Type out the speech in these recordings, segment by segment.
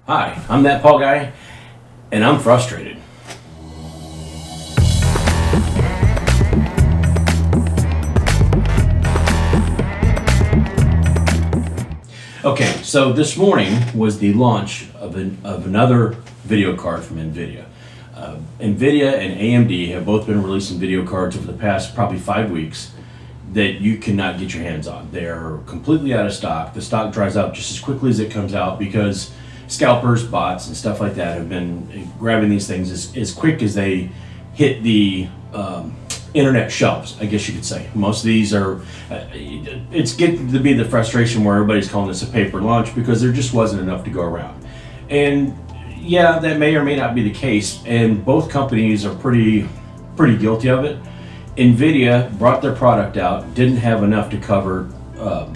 Hi, I'm ThatPaulGuy, and I'm frustrated. Okay, so this morning was the launch of another video card from Nvidia. Nvidia and AMD have both been releasing video cards over the past probably 5 weeks that you cannot get your hands on. They're completely out of stock. The stock dries out just as quickly as it comes out because scalpers, bots, and stuff like that have been grabbing these things as quick as they hit the internet shelves, I guess you could say. Most of these are, it's getting to be the frustration where everybody's calling this a paper launch because there just wasn't enough to go around. And yeah, that may or may not be the case, and both companies are pretty guilty of it. Nvidia brought their product out, didn't have enough to cover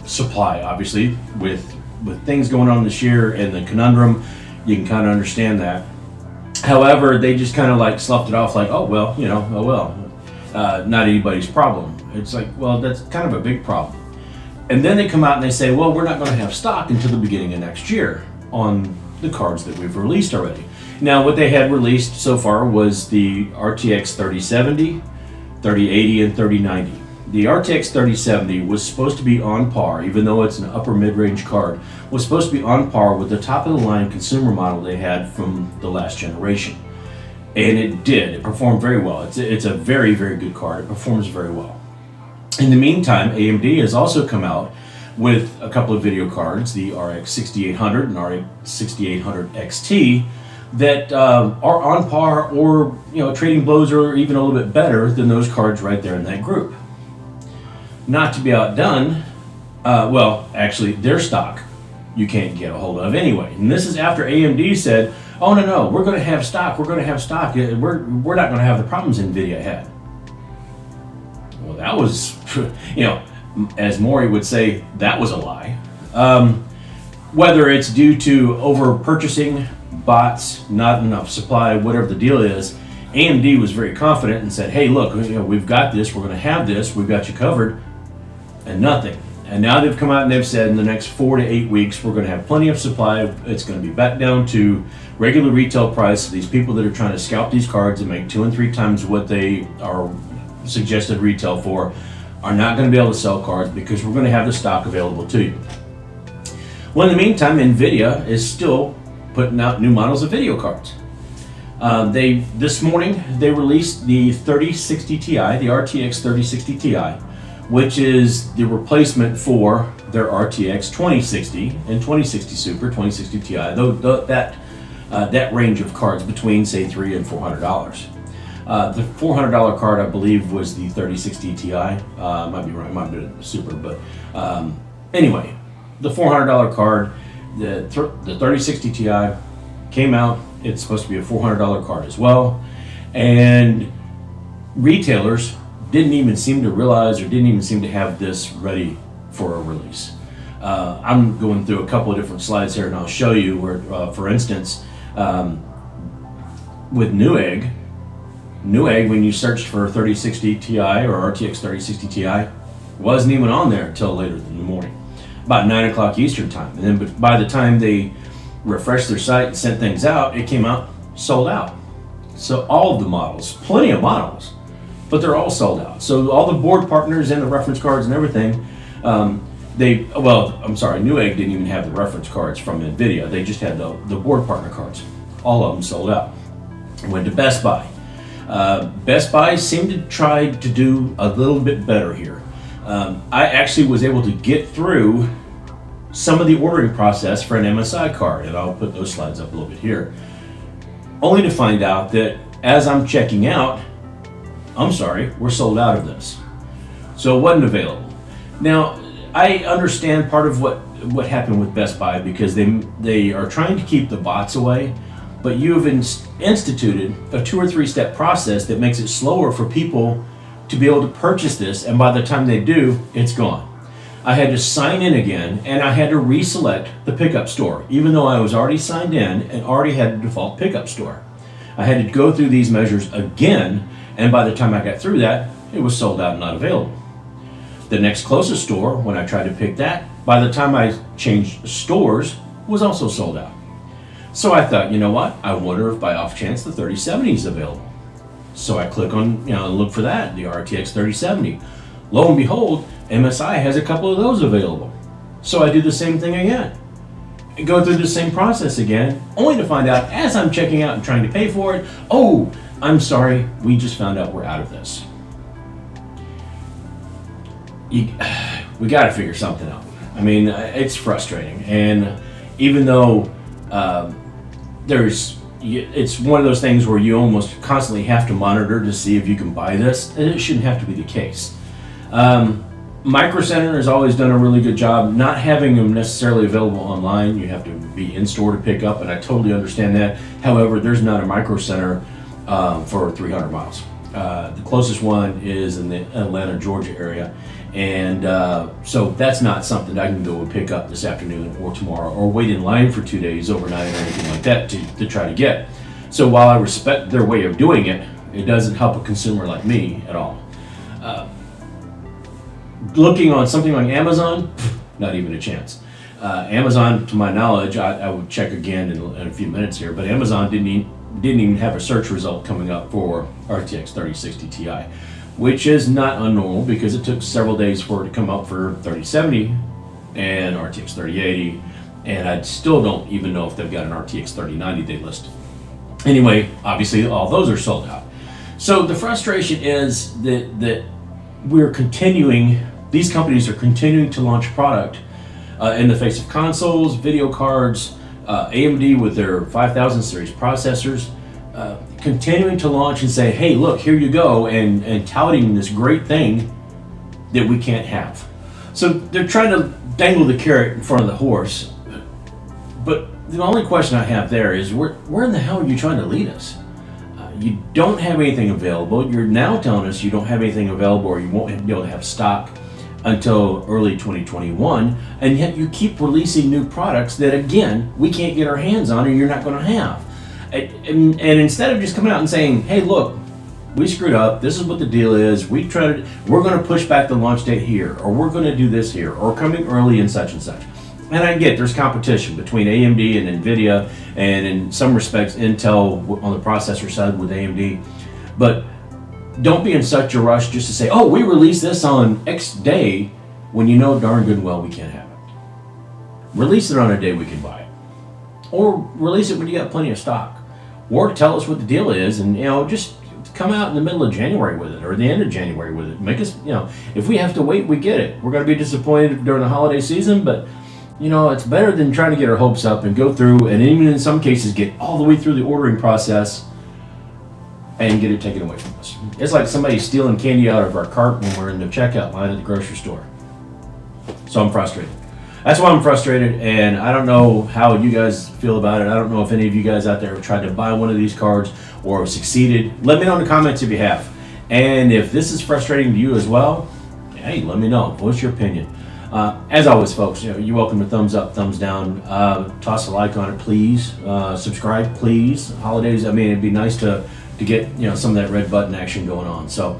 supply, obviously, with things going on this year and the conundrum. You can kind of understand that. However, they just kind of like sloughed it off like, oh well, not anybody's problem. It's like, well, that's kind of a big problem. And then they come out and they say, well, we're not going to have stock until the beginning of next year on the cards that we've released already. Now, what they had released so far was the RTX 3070, 3080, and 3090. The RTX 3070 was supposed to be on par, even though it's an upper mid-range card, was supposed to be on par with the top of the line consumer model they had from the last generation. And it did. It performed very well. It's a very, very good card. It performs very well. In the meantime, AMD has also come out with a couple of video cards, the RX 6800 and RX 6800 XT, that are on par or trading blows or even a little bit better than those cards right there in that group. Not to be outdone, actually their stock you can't get a hold of anyway. And this is after AMD said, oh no, we're going to have stock, we're not going to have the problems Nvidia had. Well, that was, as Maury would say, that was a lie. Whether it's due to over purchasing, bots, not enough supply, whatever the deal is, AMD was very confident and said, hey, look, we've got this, we're going to have this, we've got you covered, and nothing. And now they've come out and they've said in the next 4 to 8 weeks, we're going to have plenty of supply. It's going to be back down to regular retail price. These people that are trying to scalp these cards and make 2 and 3 times what they are suggested retail for are not going to be able to sell cards because we're going to have the stock available to you. Well, in the meantime, Nvidia is still putting out new models of video cards. This morning they released the 3060 Ti, the RTX 3060 Ti, which is the replacement for their RTX 2060 and 2060 Super, 2060 Ti. That range of cards between say $300 and $400. The $400 card, I believe, was the 3060 Ti. Might be right, might be the Super, but anyway, the $400 card, the 3060 Ti came out. It's supposed to be a $400 card as well, and retailers didn't even seem to realize or didn't even seem to have this ready for a release. I'm going through a couple of different slides here, and I'll show you where, for instance, with Newegg, when you searched for 3060 Ti or RTX 3060 Ti, wasn't even on there until later in the morning, about 9 o'clock Eastern time. And then by the time they refreshed their site and sent things out, it came out sold out. So all of the models, plenty of models, but they're all sold out. So all the board partners and the reference cards and everything, Newegg didn't even have the reference cards from Nvidia. They just had the board partner cards. All of them sold out. Went to Best Buy. Best Buy seemed to try to do a little bit better here. I actually was able to get through some of the ordering process for an MSI card, and I'll put those slides up a little bit here, only to find out that as I'm checking out, we're sold out of this. So it wasn't available. Now, I understand part of what happened with Best Buy because they are trying to keep the bots away, but you have instituted a 2 or 3 step process that makes it slower for people to be able to purchase this, and by the time they do, it's gone. I had to sign in again, and I had to reselect the pickup store, even though I was already signed in and already had the default pickup store. I had to go through these measures again, and by the time I got through that, it was sold out and not available. The next closest store, when I tried to pick that, by the time I changed stores, was also sold out. So I thought, you know what? I wonder if by off chance the 3070 is available. So I click on, look for that, the RTX 3070. Lo and behold, MSI has a couple of those available. So I do the same thing again. I go through the same process again, only to find out as I'm checking out and trying to pay for it, oh, I'm sorry, we just found out we're out of this. We got to figure something out. I mean, it's frustrating. And even though it's one of those things where you almost constantly have to monitor to see if you can buy this, and it shouldn't have to be the case. Micro Center has always done a really good job not having them necessarily available online. You have to be in store to pick up, and I totally understand that. However, there's not a Micro Center for 300 miles. The closest one is in the Atlanta, Georgia area, and so that's not something I can go and pick up this afternoon or tomorrow, or wait in line for 2 days overnight or anything like that to try to get. So while I respect their way of doing it, it doesn't help a consumer like me at all. Looking on something like Amazon, not even a chance. Amazon, to my knowledge, I would check again in a few minutes here, but Amazon didn't even have a search result coming up for RTX 3060 Ti, which is not unnormal because it took several days for it to come up for 3070 and RTX 3080, and I still don't even know if they've got an RTX 3090 they list. Anyway, obviously all those are sold out. So the frustration is that we're continuing, these companies are continuing to launch product in the face of consoles, video cards, AMD with their 5000 series processors, continuing to launch and say, hey, look, here you go, and touting this great thing that we can't have. So they're trying to dangle the carrot in front of the horse. But the only question I have there is, where in the hell are you trying to lead us? You don't have anything available. You're now telling us you don't have anything available, or you won't be able to have stock until early 2021, and yet you keep releasing new products that, again, we can't get our hands on, or you're not going to have. And instead of just coming out and saying, hey, look, we screwed up, this is what the deal is, we're going to push back the launch date here, or we're going to do this here, or coming early and such and such. And I get there's competition between AMD and Nvidia, and in some respects Intel on the processor side with AMD, but don't be in such a rush just to say, oh, we released this on X day, when you know darn good and well we can't have it. Release it on a day we can buy it, or release it when you got plenty of stock, or tell us what the deal is, and just come out in the middle of January with it, or the end of January with it. Make us, if we have to wait, we get it. We're going to be disappointed during the holiday season, but it's better than trying to get our hopes up and go through, and even in some cases get all the way through the ordering process and get it taken away from us. It's like somebody stealing candy out of our cart when we're in the checkout line at the grocery store. So I'm frustrated. That's why I'm frustrated, and I don't know how you guys feel about it. I don't know if any of you guys out there have tried to buy one of these cards or have succeeded. Let me know in the comments if you have. And if this is frustrating to you as well, hey, let me know. What's your opinion? As always, folks, you're welcome to thumbs up, thumbs down. Toss a like on it, please. Subscribe, please. Holidays, it'd be nice to get some of that red button action going on. So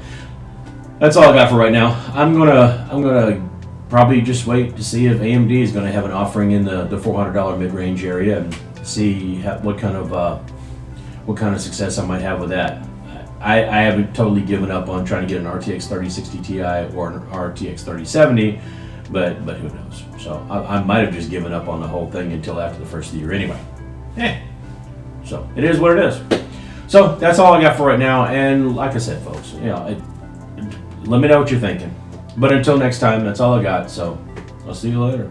that's all I got for right now. I'm gonna probably just wait to see if AMD is going to have an offering in the $400 mid-range area, and see what kind of success I might have with that. I haven't totally given up on trying to get an RTX 3060 Ti or an RTX 3070. But who knows? So I might have just given up on the whole thing until after the first of the year anyway. So it is what it is. So that's all I got for right now. And like I said, folks, let me know what you're thinking. But until next time, that's all I got. So I'll see you later.